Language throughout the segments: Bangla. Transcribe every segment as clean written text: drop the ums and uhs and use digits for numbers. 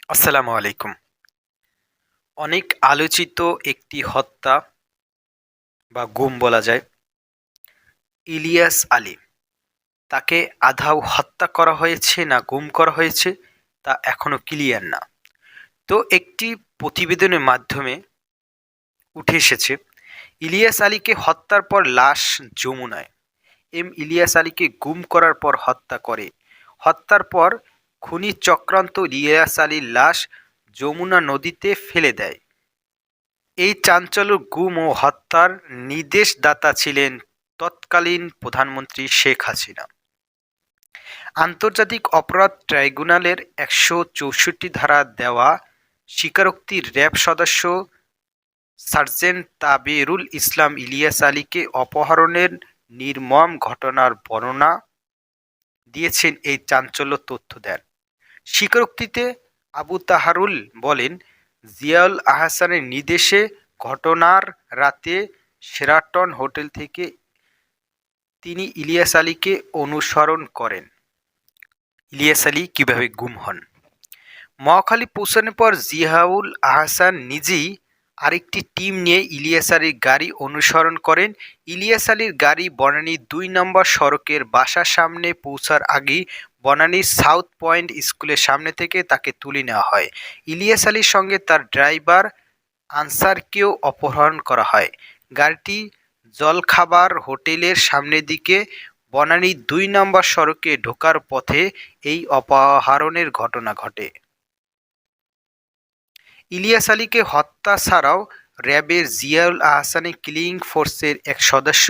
আসসালামু আলাইকুম। অনেক আলোচিত একটি হত্যা বা গুম বলা যায়। ইলিয়াস আলী। তাকে আদৌ হত্যা করা হয়েছে না গুম করা হয়েছে তা এখনো ক্লিয়ার না। তো একটি প্রতিবেদনের মাধ্যমে উঠে এসেছে ইলিয়াস আলীকে হত্যার পর লাশ যমুনায়। ইলিয়াস আলীকে গুম করার পর হত্যা করে। হত্যার পর খুনি চক্রান্ত ইলিয়াস আলীর লাশ যমুনা নদীতে ফেলে দেয়। এই চাঞ্চল্যকর গুম ও হত্যার নির্দেশদাতা ছিলেন তৎকালীন প্রধানমন্ত্রী শেখ হাসিনা। আন্তর্জাতিক অপরাধ ট্রাইব্যুনালের ১৬৪ ধারা দেওয়া স্বীকারোক্তি র্যাব সদস্য সার্জেন্ট তাবেরুল ইসলাম ইলিয়াস আলীকে অপহরণের নির্মম ঘটনার বর্ণনা দিয়েছেন এই চাঞ্চল্যকর তথ্য দেন। স্বীকারোক্তিতে আবু তাহারুল বলেন, জিয়াউল আহসানের নির্দেশে ঘটনার রাতে শেরাটন হোটেল থেকে তিনি ইলিয়াস আলীকে অনুসরণ করেন। ইলিয়াস আলী কীভাবে গুম হন? মহাখালী পৌঁছানোর পর জিয়াউল আহসান নিজেই আরেকটি টিম নিয়ে ইলিয়াস আলীর গাড়ি অনুসরণ করেন। ইলিয়াস আলীর গাড়ি বনানীর ২ নম্বর সড়কের বাসার সামনে পৌঁছার আগেই বনানীর সাউথ পয়েন্ট স্কুলের সামনে থেকে তাকে তুলে নেওয়া হয়। ইলিয়াস আলীর সঙ্গে তার ড্রাইভার আনসারকেও অপহরণ করা হয়। গাড়িটি জলখাবার হোটেলের সামনের দিকে বনানীর ২ নম্বর সড়কে ঢোকার পথে এই অপহরণের ঘটনা ঘটে। ইলিয়াস আলীকে হত্যা ছাড়াও র্যাবের জিয়াউল আহসানের কিলিং ফোর্সের এক সদস্য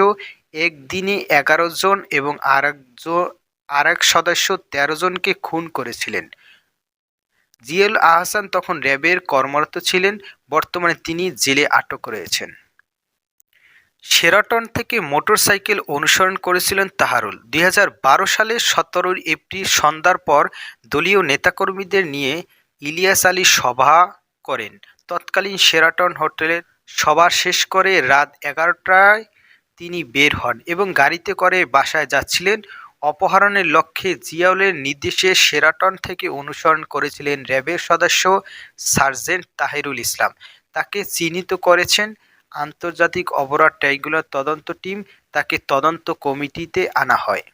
একদিনে ১১ জন এবং আরেক সদস্য ১৩ জনকে খুন করেছিলেন। জিয়াউল আহসান তখন র্যাবের কর্মরত ছিলেন। বর্তমানে তিনি জেলে আটক রয়েছেন। শেরাটন থেকে মোটরসাইকেল অনুসরণ করেছিলেন তাহারুল। ২০১২ সালের ১৭ এপ্রিল সন্ধ্যার পর দলীয় নেতাকর্মীদের নিয়ে ইলিয়াস আলী সভা করেন। তৎকালীন শেরাটন হোটেলের সভা শেষ করে রাত ১১টায় তিনি বের হন এবং গাড়িতে করে বাসায় যাচ্ছিলেন। অপহরণের লক্ষ্যে জিয়াউলের নির্দেশে শেরাটন থেকে অনুসরণ করেছিলেন র্যাবের সদস্য সার্জেন্ট তাহিরুল ইসলাম। তাকে চিহ্নিত করেছেন আন্তর্জাতিক অপরাধ ট্রাইব্যুনাল তদন্ত টিম। তাকে তদন্ত কমিটিতে আনা হয়।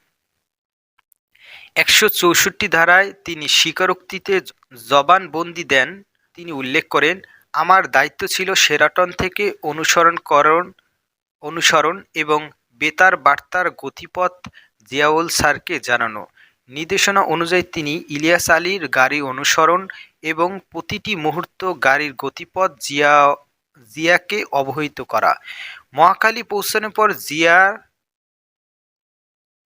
১৬৪ ধারায় তিনি স্বীকারোক্তিতে জবানবন্দি দেন। তিনি উল্লেখ করেন, আমার দায়িত্ব ছিল শেরাটন থেকে অনুসরণ এবং বেতার বার্তার গতিপথ জিয়াউল স্যারকে জানানো। নির্দেশনা অনুযায়ী তিনি ইলিয়াস আলীর গাড়ি অনুসরণ এবং প্রতিটি মুহূর্ত গাড়ির গতিপথ জিয়াকে অবহিত করা। মহাখালী পৌঁছানোর পর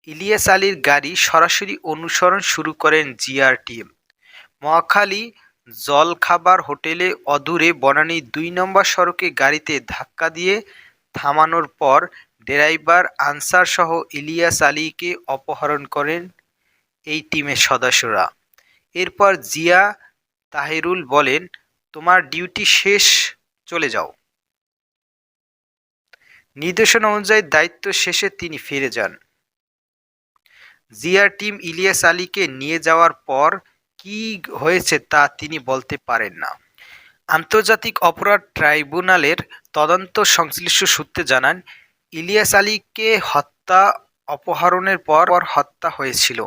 ইলিয়াস আলীর গাড়ি সরাসরি অনুসরণ শুরু করেন জিয়ার টিম। মহাখালী জলখাবার হোটেলে অদূরে বনানীর ২ নম্বর সড়কে গাড়িতে ধাক্কা দিয়ে থামানোর পর ড্রাইভার আনসার সহ ইলিয়াস আলীকে অপহরণ করেন এই টিমের সদস্যরা। এরপর জিয়া তাহিরুল বলেন, তোমার ডিউটি শেষ, চলে যাও। নির্দেশনা অনুযায়ী দায়িত্ব শেষে তিনি ফিরে যান। জিয়ার টিম ইলিয়াস আলীকে নিয়ে যাওয়ার পর কী হয়েছে তা তিনি বলতে পারেন না। আন্তর্জাতিক অপরাধ ট্রাইব্যুনালের তদন্ত সংশ্লিষ্ট সূত্রে জানান, ইলিয়াস আলীকে অপহরণের পর হত্যা হয়েছিল।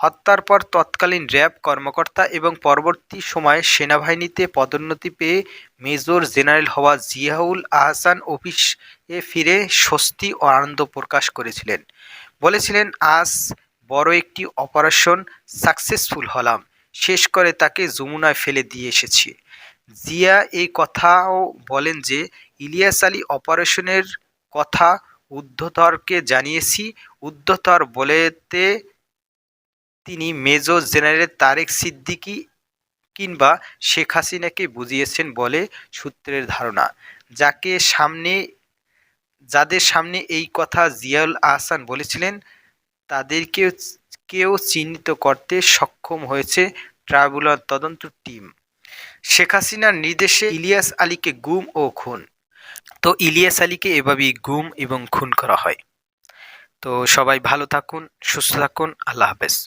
হত্যার পর তৎকালীন র্যাব কর্মকর্তা এবং পরবর্তী সময়ে সেনাবাহিনীতে পদোন্নতি পেয়ে মেজর জেনারেল হওয়া জিয়াউল আহসান অফিসে ফিরে স্বস্তি ও আনন্দ প্রকাশ করেছিলেন। বলেছিলেন, আজ বড় একটি অপারেশন সাকসেসফুল হলাম, শেষ করে তাকে যমুনায় ফেলে দিয়ে এসেছি। জিয়া এই কথাও বলেন যে, ইলিয়াস আলী অপারেশনের কথা ঊর্ধ্বতরকে জানিয়েছি। ঊর্ধ্বতর বলতে তিনি মেজর জেনারেল তারেক সিদ্দিকী কিংবা শেখ হাসিনাকে বুঝিয়েছেন বলে সূত্রের ধারণা। যাদের সামনে এই কথা জিয়াউল আহসান বলেছিলেন তাদেরকেও চিহ্নিত করতে সক্ষম হয়েছে ট্রাইব্যুনাল তদন্ত টিম। শেখ হাসিনার নির্দেশে ইলিয়াস আলীকে গুম ও খুন। তো ইলিয়াস আলীকে এভাবেই গুম এবং খুন করা হয়। তো সবাই ভালো থাকুন, সুস্থ থাকুন, আল্লাহ হাফেজ।